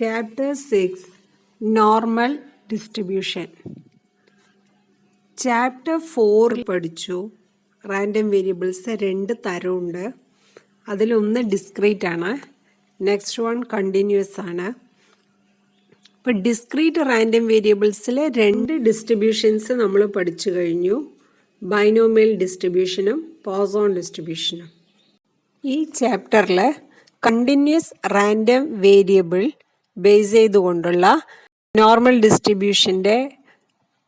Chapter 6 Normal Distribution. Chapter 4 പഠിച്ചു. Random variables 2 തരമുണ്ട്. അതിലൊന്ന് discrete ആണ്, നെക്സ്റ്റ് വൺ കണ്ടിന്യൂസ് ആണ്. ഇപ്പം ഡിസ്ക്രീറ്റ് റാൻഡം വേരിയബിൾസിൽ 2 ഡിസ്ട്രിബ്യൂഷൻസ് നമ്മൾ പഠിച്ചു കഴിഞ്ഞു. ബൈനോമിയൽ ഡിസ്ട്രിബ്യൂഷനും പോസോൺ ഡിസ്ട്രിബ്യൂഷനും. ഈ ചാപ്റ്ററിൽ കണ്ടിന്യൂസ് റാൻഡം വേരിയബിൾ ബേസ് ചെയ്തുകൊണ്ടുള്ള നോർമൽ ഡിസ്ട്രിബ്യൂഷൻ്റെ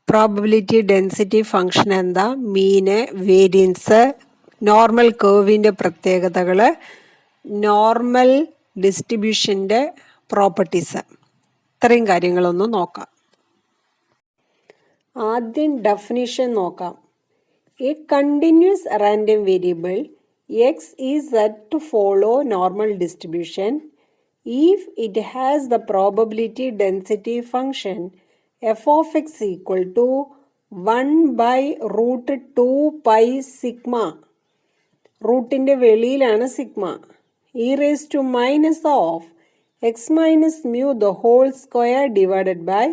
പ്രോബബിലിറ്റി ഡെൻസിറ്റി ഫംഗ്ഷൻ എന്താ, മീന്, വേരിയൻസ്, നോർമൽ കേർവിൻ്റെ പ്രത്യേകതകൾ, നോർമൽ ഡിസ്ട്രിബ്യൂഷൻ്റെ പ്രോപ്പർട്ടീസ്, ഇത്രയും കാര്യങ്ങളൊന്ന് നോക്കാം. ആദ്യം ഡെഫിനിഷൻ നോക്കാം. A continuous random variable x is said to follow normal distribution if it has the probability density function f of x equal to 1 by root 2 pi sigma. റൂട്ടിൻ്റെ വെളിയിലാണ് sigma. e raised to minus of x minus mu the whole square divided by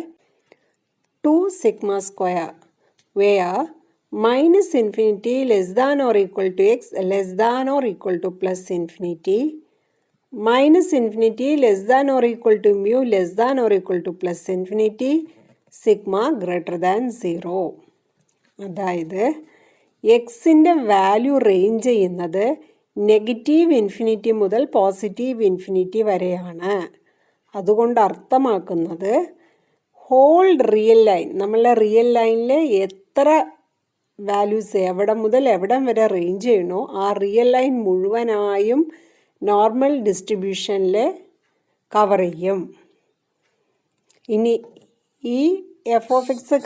2 sigma square, where minus infinity less than or equal to x less than or equal to plus infinity, minus infinity less than or equal to mu less than or equal to plus infinity, sigma greater than 0. അതായത് എക്സിൻ്റെ value range ചെയ്യുന്നത് negative infinity മുതൽ positive infinity വരെയാണ്. അതുകൊണ്ട് അർത്ഥമാക്കുന്നത് whole real line, നമ്മളെ real ലൈനിൽ എത്ര വാല്യൂസ് എവിടെ മുതൽ എവിടം വരെ റേഞ്ച് ചെയ്യണോ ആ റിയൽ ലൈൻ മുഴുവനായും നോർമൽ ഡിസ്ട്രിബ്യൂഷനിൽ കവർ ചെയ്യും. ഇനി ഈ എഫ് ഓഫ് എക്സ്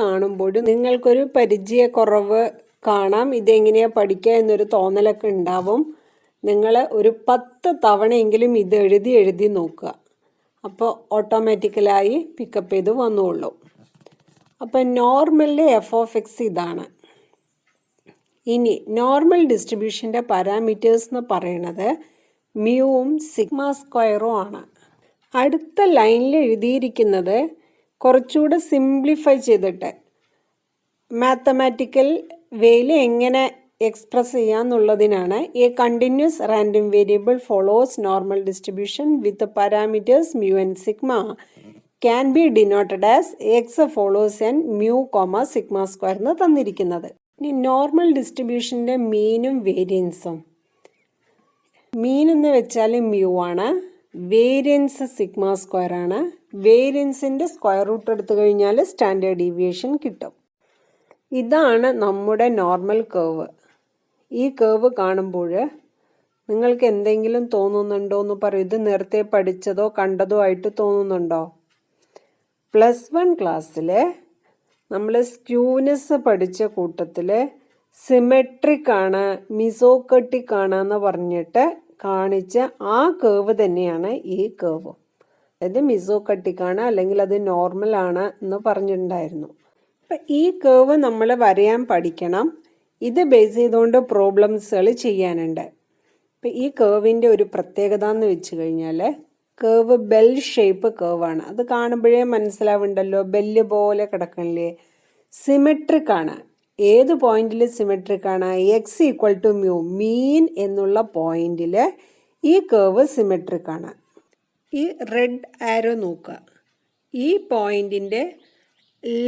കാണുമ്പോൾ നിങ്ങൾക്കൊരു പരിചയക്കുറവ് കാണാം. ഇതെങ്ങനെയാണ് പഠിക്കുക എന്നൊരു തോന്നലൊക്കെ ഉണ്ടാവും. നിങ്ങൾ ഒരു 10 തവണയെങ്കിലും ഇത് എഴുതി നോക്കുക. അപ്പോൾ ഓട്ടോമാറ്റിക്കലായി പിക്കപ്പ് ചെയ്ത് വന്നോളൂ. അപ്പം നോർമലിലെ എഫ് ഓഫ് എക്സ് ഇതാണ്. ഇനി നോർമൽ ഡിസ്ട്രിബ്യൂഷൻ്റെ പാരാമീറ്റേഴ്സ് എന്ന് പറയുന്നത് മ്യൂവും സിഗ്മ സ്ക്വയറും ആണ്. അടുത്ത ലൈനിൽ എഴുതിയിരിക്കുന്നത് കുറച്ചുകൂടെ സിംപ്ലിഫൈ ചെയ്തിട്ട് മാത്തമാറ്റിക്കൽ വേയിൽ എങ്ങനെ എക്സ്പ്രസ് ചെയ്യാന്നുള്ളതിനാണ്. A continuous random variable follows normal distribution with parameters mu and sigma can be denoted as x follows n mu, sigma square എന്ന് തന്നിരിക്കുന്നത്. ഇനി നോർമൽ ഡിസ്ട്രിബ്യൂഷൻ്റെ മീനും വേരിയൻസും. മീൻ എന്ന് വെച്ചാൽ മ്യൂ ആണ്, വേരിയൻസ് സിഗ്മ സ്ക്വയർ ആണ്. വേരിയൻസിൻ്റെ സ്ക്വയർ റൂട്ട് എടുത്തു കഴിഞ്ഞാൽ സ്റ്റാൻഡേർഡ് ഡീവിയേഷൻ കിട്ടും. ഇതാണ് നമ്മുടെ നോർമൽ കേർവ്. ഈ കേർവ് കാണുമ്പോൾ നിങ്ങൾക്ക് എന്തെങ്കിലും തോന്നുന്നുണ്ടോ എന്ന് പറയും. ഇത് നേരത്തെ പഠിച്ചതോ കണ്ടതോ ആയിട്ട് തോന്നുന്നുണ്ടോ? +1 ക്ലാസ്സിൽ നമ്മൾ സ്ക്യൂനെസ് പഠിച്ച കൂട്ടത്തിൽ സിമെട്രിക് ആണ്, മിസോക്കട്ടിക് ആണ് എന്ന് പറഞ്ഞിട്ട് കാണിച്ച ആ കേർവ് തന്നെയാണ് ഈ കേർവ്. അതായത് മിസോക്കട്ടിക് ആണ് അല്ലെങ്കിൽ അത് നോർമൽ ആണ് എന്ന് പറഞ്ഞിട്ടുണ്ടായിരുന്നു. അപ്പം ഈ കേർവ് നമ്മൾ വരയാൻ പഠിക്കണം. ഇത് ബേസ് ചെയ്തുകൊണ്ട് പ്രോബ്ലംസുകൾ ചെയ്യാനുണ്ട്. അപ്പം ഈ കേർവിൻ്റെ ഒരു പ്രത്യേകത എന്ന് വെച്ച് കഴിഞ്ഞാൽ കേർവ് ബെൽ ഷേപ്പ് കേർവാണ്. അത് കാണുമ്പോഴേ മനസ്സിലാവുണ്ടല്ലോ, ബെല്ല് പോലെ കിടക്കണില്ലേ. സിമെട്രിക് ആണ്. ഏത് പോയിന്റിൽ സിമെട്രിക് ആണ്? X equal to mu, mean എന്നുള്ള പോയിന്റിൽ ഈ കേർവ് സിമെട്രിക് ആണ്. ഈ റെഡ് ആരോ നോക്കുക. ഈ പോയിന്റിൻ്റെ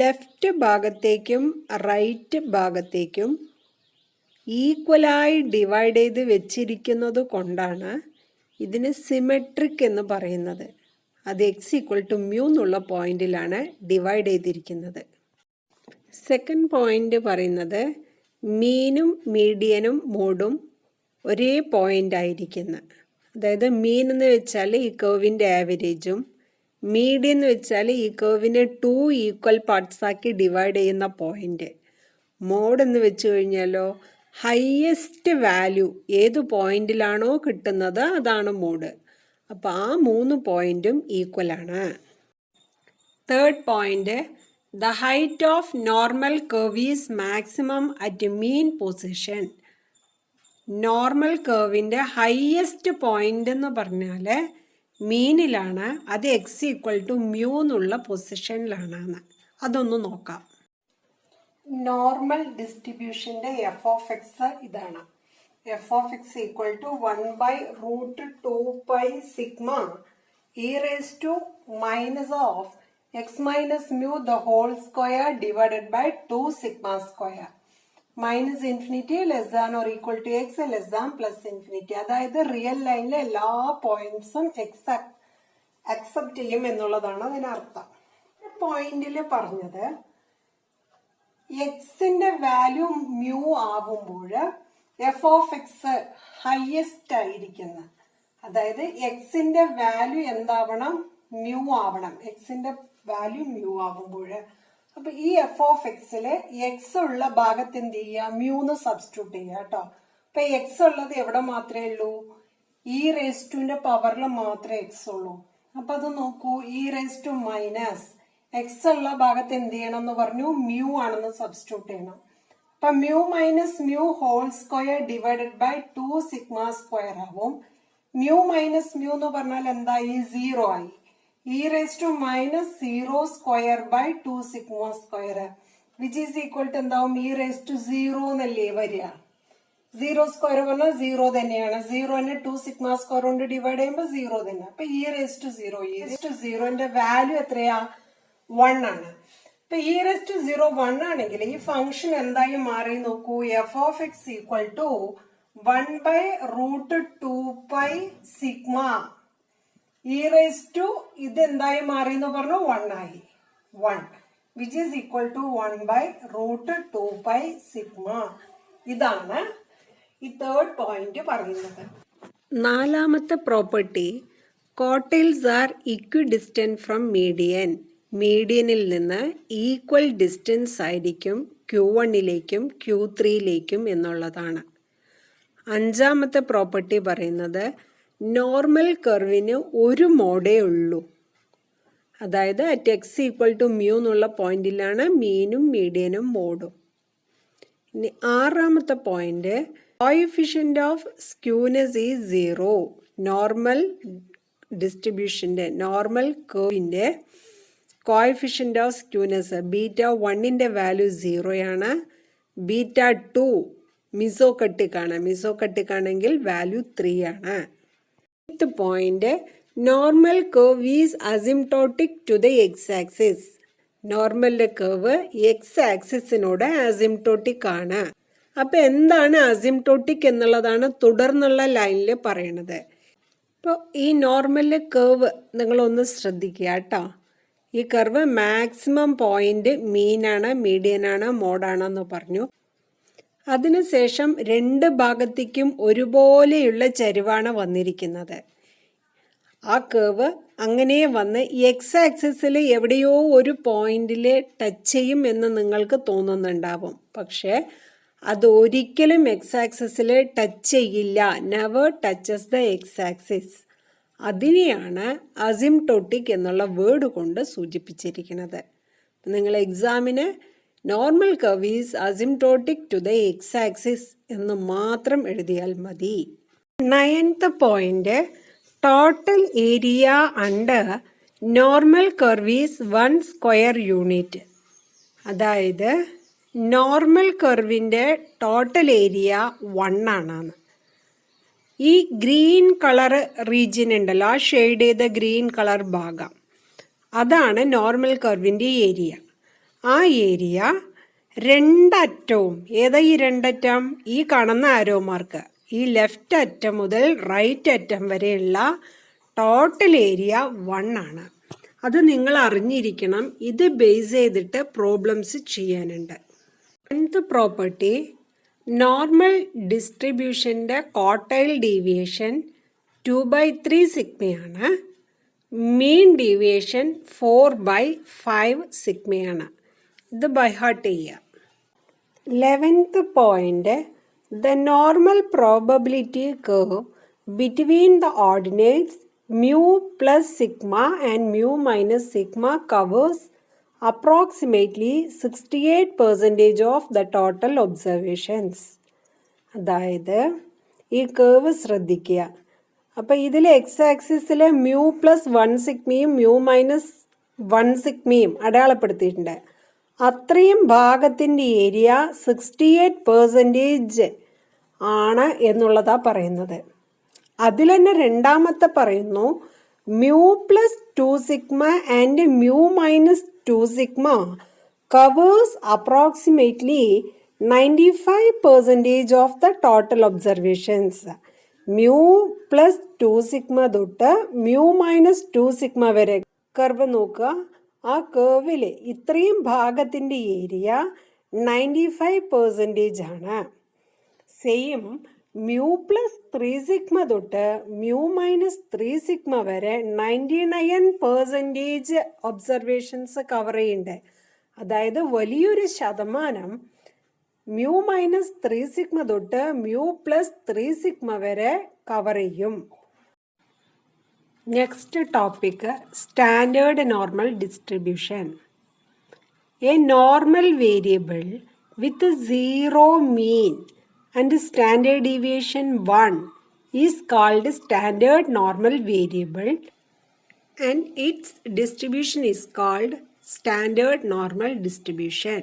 ലെഫ്റ്റ് ഭാഗത്തേക്കും റൈറ്റ് ഭാഗത്തേക്കും ഈക്വലായി ഡിവൈഡ് ചെയ്ത് വെച്ചിരിക്കുന്നത് കൊണ്ടാണ് ഇതിന് സിമെട്രിക് എന്ന് പറയുന്നത്. അത് എക്സ് ഈക്വൽ ടു മ്യൂ എന്നുള്ള പോയിന്റിലാണ് ഡിവൈഡ് ചെയ്തിരിക്കുന്നത്. സെക്കൻഡ് പോയിന്റ് പറയുന്നത് മീനും മീഡിയനും മോഡും ഒരേ പോയിന്റ് ആയിരിക്കുന്ന. അതായത് മീൻ എന്ന് വെച്ചാൽ ഈ കേർവിൻ്റെ ആവറേജും, മീഡിയൻ എന്ന് വെച്ചാൽ ഈ കേർവിനെ 2 ഈക്വൽ പാർട്സ് ആക്കി ഡിവൈഡ് ചെയ്യുന്ന പോയിന്റ്. മോഡ് എന്ന് വെച്ച് കഴിഞ്ഞാലോ ഹയസ്റ്റ് വാല്യൂ ഏത് പോയിന്റിലാണോ കിട്ടുന്നത് അതാണ് മോഡ്. അപ്പോൾ ആ 3 പോയിന്റും ഈക്വലാണ്. Third point, the height of normal curve is maximum at mean position. Normal കർവിൻ്റെ ഹയസ്റ്റ് പോയിന്റ് എന്ന് പറഞ്ഞാൽ മീനിലാണ്. അത് എക്സ് ഈക്വൽ ടു മ്യൂ എന്നുള്ള പൊസിഷനിലാണ്. അതൊന്ന് നോക്കാം. നോർമൽ ഡിസ്ട്രിബ്യൂഷൻ്റെ എഫ് ഓഫ് എക്സ് ഇതാണ്. F of X equal to 1/√2π sigma e raise to minus of X minus mu the whole square divided by 2 sigma square minus infinity less than or equal to X less than plus infinity. അതായത് real ലൈനിലെ എല്ലാ പോയിന്റ്സും X accept ചെയ്യും എന്നുള്ളതാണ് അതിനർത്ഥം. പോയിന്റിൽ പറഞ്ഞത് എക്സിന്റെ value mu ആവുമ്പോൾ എഫ് ഓഫ് എക്സ് ഹയസ്റ്റ് ആയിരിക്കുന്ന, അതായത് എക്സിന്റെ വാല്യൂ എന്താവണം? മ്യൂ ആവണം. എക്സിന്റെ വാല്യൂ മ്യൂ ആവുമ്പോൾ അപ്പൊ ഈ എഫ് ഓഫ് എക്സില് എക്സ് ഉള്ള ഭാഗത്ത് എന്ത് ചെയ്യുക? മ്യൂന്ന് സബ്സ്റ്റിറ്റ്യൂട്ട് ചെയ്യുക കേട്ടോ. അപ്പൊ എക്സ് ഉള്ളത് എവിടെ മാത്രമേ ഉള്ളൂ? ഇ റേസ് ടുന്റെ പവറിൽ മാത്രമേ എക്സ് ഉള്ളൂ. അപ്പൊ അത് നോക്കൂ, e raise to minus x ഉള്ള ഭാഗത്ത് എന്ത് ചെയ്യണം എന്ന് പറഞ്ഞു? മ്യൂ ആണെന്ന് സബ്സ്റ്റിറ്റ്യൂട്ട് ചെയ്യണം. അപ്പൊ mu minus mu whole square divided by 2 sigma square ആവും. മ്യൂ മൈനസ് മ്യൂ എന്ന് പറഞ്ഞാൽ എന്തായി? 0 ആയി. E raise to minus 0 square by 2 sigma square which is equal to എന്താവും? ഇ റേസ് ടു 0 എന്നല്ലേ വരിക. 0 സ്ക്വയർ പറഞ്ഞാൽ 0 തന്നെയാണ്. 0നെ 2 സിഗ്മ സ്ക്വയർ കൊണ്ട് ഡിവൈഡ് ചെയ്യുമ്പോൾ 0 തന്നെ. അപ്പൊ e raise to 0. E raise to 0ന്റെ വാല്യൂ എത്രയാ? 1 ആണ്. ഇപ്പൊ ഇ റേസ് ടു 0 1 ആണെങ്കിൽ ഈ ഫംഗ്ഷൻ എന്തായി മാറി നോക്കൂ? F of X equal to 1/√2π sigma e raise to ഇത് എന്തായി മാറി എന്ന് പറഞ്ഞു? 1 ആയി. 1 which is equal to 1/√2π sigma. ഇതാണ് ഈ തേർഡ് പോയിന്റ് പറയുന്നത്. നാലാമത്തെ property, quartiles are equidistant from median. മീഡിയനിൽ നിന്ന് ഈക്വൽ ഡിസ്റ്റൻസ് ആയിരിക്കും Q1ലേക്കും Q3ലേക്കും എന്നുള്ളതാണ്. അഞ്ചാമത്തെ പ്രോപ്പർട്ടി പറയുന്നത് നോർമൽ കർവിന് ഒരു മോഡേ ഉള്ളൂ. അതായത് at X equal to mu എന്നുള്ള പോയിന്റിലാണ് മീനും മീഡിയനും മോഡും. ഇനി ആറാമത്തെ point, coefficient of skewness is 0. Normal ഡിസ്ട്രിബ്യൂഷൻ്റെ നോർമൽ കർവിൻ്റെ കോഎഫിഷ്യന്റ് ഓഫ് സ്ക്യൂനെസ് β1ന്റെ വാല്യൂ 0 ആണ്. β2 മിസോക്കട്ടിക് ആണെങ്കിൽ വാല്യൂ 3 ആണ്. Fifth point, normal curve is asymptotic to the X axis. നോർമലിന്റെ കർവ് എക്സ് ആക്സിസിനോട് അസിംപ്ടോട്ടിക് ആണ്. അപ്പൊ എന്താണ് അസിംപ്ടോട്ടിക് എന്നുള്ളതാണ് തുടർന്നുള്ള ലൈനിൽ പറയണത്. ഇപ്പോൾ ഈ നോർമലിലെ കർവ് നിങ്ങളൊന്ന് ശ്രദ്ധിക്കുക കേട്ടോ. ഈ കർവ് മാക്സിമം പോയിന്റ് മീനാണ്, മീഡിയനാണ്, മോഡാണെന്ന് പറഞ്ഞു. അതിനുശേഷം രണ്ട് ഭാഗത്തേക്കും ഒരുപോലെയുള്ള ചരിവാണ് വന്നിരിക്കുന്നത്. ആ കർവ് അങ്ങനെ വന്ന് എക്സ് ആക്സിസിൽ എവിടെയോ ഒരു പോയിന്റിൽ ടച്ച് ചെയ്യും എന്ന് നിങ്ങൾക്ക് തോന്നുന്നുണ്ടാവും. പക്ഷേ അത് ഒരിക്കലും എക്സ് ആക്സിസിൽ ടച്ച് ചെയ്യില്ല. Never touches the X axis. അതിനെയാണ് അസിംപ്ടോട്ടിക് എന്നുള്ള വേർഡ് കൊണ്ട് സൂചിപ്പിച്ചിരിക്കുന്നത്. നിങ്ങൾ എക്സാമിന് normal curve is asymptotic to the X axis എന്ന് മാത്രം എഴുതിയാൽ മതി. 9th point, total area under normal curve is 1 square unit. അതായത് നോർമൽ കർവിൻ്റെ ടോട്ടൽ ഏരിയ 1 ആണ്. ഈ ഗ്രീൻ കളർ റീജിയൻ ഉണ്ടല്ലോ, ആ ഷെയ്ഡ് ചെയ്ത ഗ്രീൻ കളർ ഭാഗം, അതാണ് നോർമൽ കർവിൻ്റെ ഏരിയ. ആ ഏരിയ രണ്ടറ്റവും, ഏതാ ഈ രണ്ടറ്റം? ഈ കാണുന്ന ആരോ മാർക്ക്, ഈ ലെഫ്റ്റ് അറ്റം മുതൽ റൈറ്റ് അറ്റം വരെയുള്ള ടോട്ടൽ ഏരിയ 1 ആണ്. അത് നിങ്ങൾ അറിഞ്ഞിരിക്കണം. ഇത് ബേസ് ചെയ്തിട്ട് പ്രോബ്ലംസ് ചെയ്യാനുണ്ട്. 10th പ്രോപ്പർട്ടി, നോർമൽ ഡിസ്ട്രിബ്യൂഷൻ്റെ ക്വാർട്ടൈൽ ഡീവിയേഷൻ 2/3 സിഗ്മയാണ്. മീൻ ഡീവിയേഷൻ 4/5 സിഗ്മയാണ്. ഇത് ബൈ ഹാർട്ട് ചെയ്യുക. 11th point, the normal probability curve between the ordinates mu plus sigma and mu minus sigma covers approximately 68% of the total observations. അതായത് ഈ cave ശ്രദ്ധിക്കുക. അപ്പം ഇതിൽ എക്സ് ആക്സിസിൽ മ്യൂ പ്ലസ് 1 സിഗ്മയും മ്യൂ മൈനസ് 1 സിഗ്മയും അടയാളപ്പെടുത്തിയിട്ടുണ്ട്. അത്രയും ഭാഗത്തിൻ്റെ ഏരിയ 68% ആണ് എന്നുള്ളതാണ് പറയുന്നത്. അതിൽ തന്നെ രണ്ടാമത്തെ പറയുന്നു mu plus 2 sigma and mu minus 2 sigma covers approximately 95% of the total observations. Mu plus 2 sigma തൊട്ട് മ്യൂ മൈനസ് 2 സിഗ്മ വരെ കർവ് നോക്കുക. ആ കേർവിൽ ഇത്രയും ഭാഗത്തിൻ്റെ ഏരിയ 95% ആണ്. സെയിം മ്യൂ പ്ലസ് 3 സിഗ്മ തൊട്ട് മ്യൂ മൈനസ് 3 സിഗ്മ വരെ 99% ഒബ്സർവേഷൻസ് കവർ ചെയ്യുന്നുണ്ട്. അതായത് വലിയൊരു ശതമാനം മ്യൂ മൈനസ് 3 സിഗ്മ തൊട്ട് മ്യൂ പ്ലസ് 3 സിഗ്മ വരെ കവർ ചെയ്യും. Next topic standard normal distribution. A normal variable with 0 mean and standard deviation 1 is called standard normal variable and its distribution is called standard normal distribution.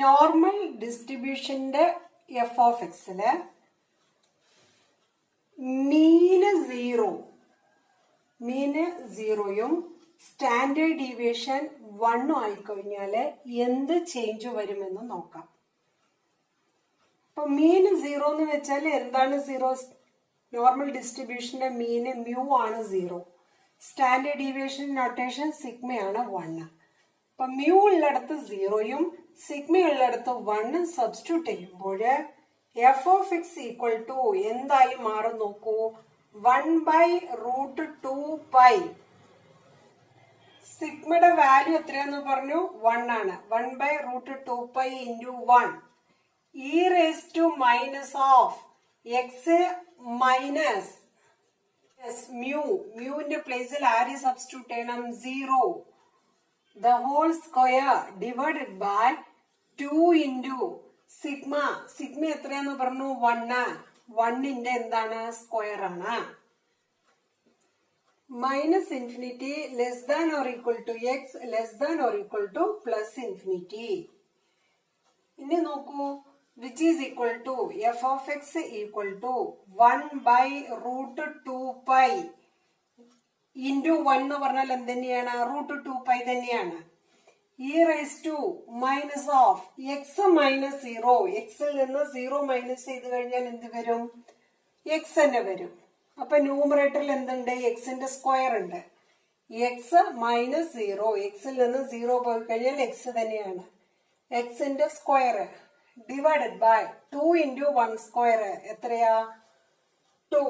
Normal ഡിസ്ട്രിബ്യൂഷൻ്റെ F of എക്സിൽ mean 0യും standard deviation 1 ആയിക്കഴിഞ്ഞാൽ എന്ത് change വരുമെന്ന് നോക്കാം. അപ്പോൾ മീന് 0 എന്ന് വെച്ചാൽ എന്താണ് 0? നോർമൽ ഡിസ്ട്രിബ്യൂഷന്റെ മീന് മ്യൂ ആണ് 0. സ്റ്റാൻഡേർഡ് ഡീവിയേഷൻ നൊട്ടേഷൻ സിഗ്മയാണ് 1. അപ്പൊ മ്യൂ ഉള്ളിടത്ത് 0യും സിഗ്മ ഉള്ളിടത്ത് 1 സബ്സ്റ്റിറ്റ്യൂട്ട് ചെയ്യുമ്പോൾ f of X equal to എന്തായി മാറും നോക്കൂ. 1/√2π. സിഗ്മയുടെ വാല്യൂ എത്രയാന്ന് പറഞ്ഞു? 1 ആണ്. 1/√2π × 1 e raised to minus of x minus mu. മ്യൂവിന്റെ പ്ലേസിൽ ആര് സബ്സ്റ്റിറ്റ്യൂട്ട് ചെയ്യണം? 0. the whole square divided by 2 into sigma. Sigma എത്രയാന്ന് പറഞ്ഞു? 1. 1ന്റെ എന്താണ്? സ്ക്വയർ ആണ്. Minus infinity less than or equal to X less than or equal to plus infinity. ഇനി നോക്കൂ, which is equal to f of x equal to 1/√2π into 1 എന്ന് പറഞ്ഞാൽ എന്ത് തന്നെയാണ്? √2π തന്നെയാണ്. e raised to minus of x minus 0. എക്സിൽ നിന്ന് 0 minus ചെയ്ത് കഴിഞ്ഞാൽ എന്ത് വരും? എക്സ് തന്നെ വരും. അപ്പൊ ന്യൂമറേറ്ററിൽ എന്തുണ്ട്? എക്സിന്റെ സ്ക്വയർ ഉണ്ട്. X minus 0. എക്സിൽ നിന്ന് 0 പോയി കഴിഞ്ഞാൽ എക്സ് തന്നെയാണ്. എക്സിന്റെ square divided by 2 into 1 square എത്രയാ? 2.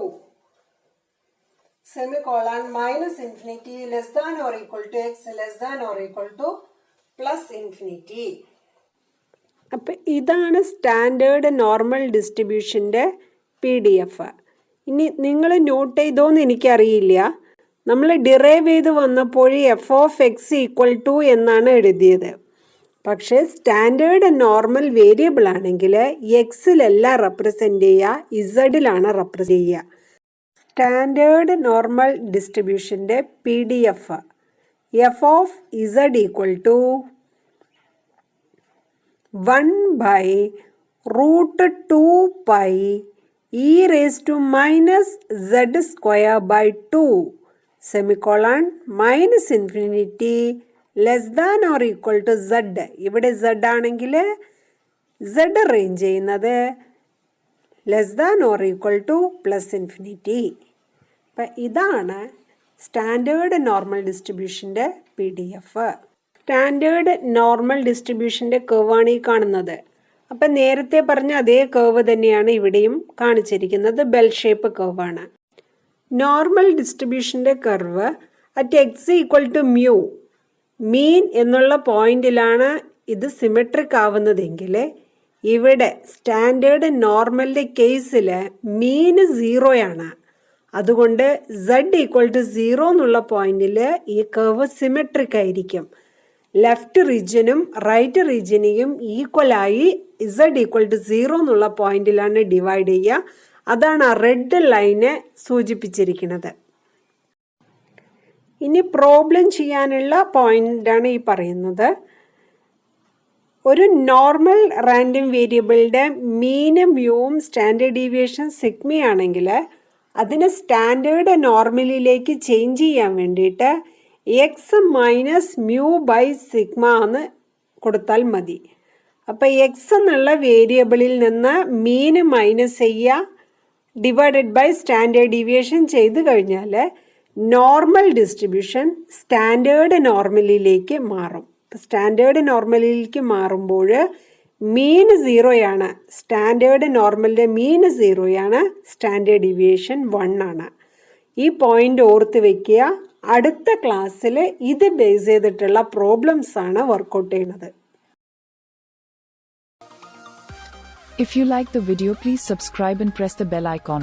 Semicolon minus infinity less than or equal to X less than or equal to plus infinity. അപ്പം ഇതാണ് സ്റ്റാൻഡേർഡ് നോർമൽ ഡിസ്ട്രിബ്യൂഷൻ്റെ PDF. ഇനി നിങ്ങൾ നോട്ട് ചെയ്തോന്ന് എനിക്കറിയില്ല. നമ്മൾ ഡിറൈവ് ചെയ്ത് വന്നപ്പോൾ f of X equal to എന്നാണ് എഴുതിയത്. പക്ഷേ സ്റ്റാൻഡേർഡ് നോർമൽ വേരിയബിൾ ആണെങ്കിൽ എക്സിലല്ല റെപ്രസെൻ്റ് ചെയ്യുക, ഇസഡിലാണ് റെപ്രസെൻ്റ് ചെയ്യുക. സ്റ്റാൻഡേർഡ് നോർമൽ ഡിസ്ട്രിബ്യൂഷൻ്റെ PDF F of Z equal to 1/√2π e raised to minus z²/2 semicolon minus infinity less than or equal to Z. ഇവിടെ സെഡ് ആണെങ്കിൽ സെഡ് റേഞ്ച് ചെയ്യുന്നത് less than or equal to plus infinity. അപ്പം ഇതാണ് standard normal ഡിസ്ട്രിബ്യൂഷൻ്റെ PDF. Standard normal ഡിസ്ട്രിബ്യൂഷൻ്റെ കേവാണ് ഈ കാണുന്നത്. അപ്പം നേരത്തെ പറഞ്ഞ അതേ കേവ് തന്നെയാണ് ഇവിടെയും കാണിച്ചിരിക്കുന്നത്. ബെൽ ഷേപ്പ് കേവാണ്. നോർമൽ ഡിസ്ട്രിബ്യൂഷൻ്റെ curve at X equal to mu mean എന്നുള്ള പോയിന്റിലാണ് ഇത് സിമെട്രിക് ആവുന്നതെങ്കിൽ ഇവിടെ സ്റ്റാൻഡേർഡ് നോർമലിൻ്റെ കേസിൽ മീന് 0 അതുകൊണ്ട് z ഈക്വൽ ടു 0 എന്നുള്ള പോയിന്റിൽ ഈ കർവ് സിമെട്രിക് ആയിരിക്കും. ലെഫ്റ്റ് റീജിയനും റൈറ്റ് റീജിയനെയും ഈക്വലായി ഇസഡ് ഈക്വൽ ടു 0 എന്നുള്ള പോയിന്റിലാണ് ഡിവൈഡ് ചെയ്യുക. അതാണ് ആ റെഡ് ലൈനെ സൂചിപ്പിച്ചിരിക്കുന്നത്. ഇനി പ്രോബ്ലം ചെയ്യാനുള്ള പോയിന്റാണ് ഈ പറയുന്നത്. ഒരു നോർമൽ റാൻഡം വേരിയബിളിൻ്റെ മീനും മ്യൂവും സ്റ്റാൻഡേർഡ് ഡീവിയേഷൻ സിഗ്മയാണെങ്കിൽ അതിനെ സ്റ്റാൻഡേർഡ് നോർമലിലേക്ക് ചേഞ്ച് ചെയ്യാൻ വേണ്ടിയിട്ട് x minus mu by sigma എന്ന് കൊടുത്താൽ മതി. അപ്പോൾ എക്സ് എന്നുള്ള വേരിയബിളിൽ നിന്ന് മീന് മൈനസ് ചെയ്യുക, ഡിവൈഡഡ് ബൈ സ്റ്റാൻഡേർഡ് ഡീവിയേഷൻ ചെയ്ത് കഴിഞ്ഞാൽ നോർമൽ ഡിസ്ട്രിബ്യൂഷൻ സ്റ്റാൻഡേർഡ് നോർമലിലേക്ക് മാറും. സ്റ്റാൻഡേർഡ് നോർമലിലേക്ക് മാറുമ്പോൾ മീൻ 0 സ്റ്റാൻഡേർഡ് നോർമലിൻ്റെ മീൻ 0 സ്റ്റാൻഡേർഡ് ഡീവിയേഷൻ 1 ആണ്. ഈ പോയിന്റ് ഓർത്ത് വെക്കുക. അടുത്ത ക്ലാസ്സിൽ ഇത് ബേസ് ചെയ്തിട്ടുള്ള പ്രോബ്ലംസ് ആണ് വർക്കൗട്ട് ചെയ്യുന്നത്. If you like the video, please subscribe and press the bell icon.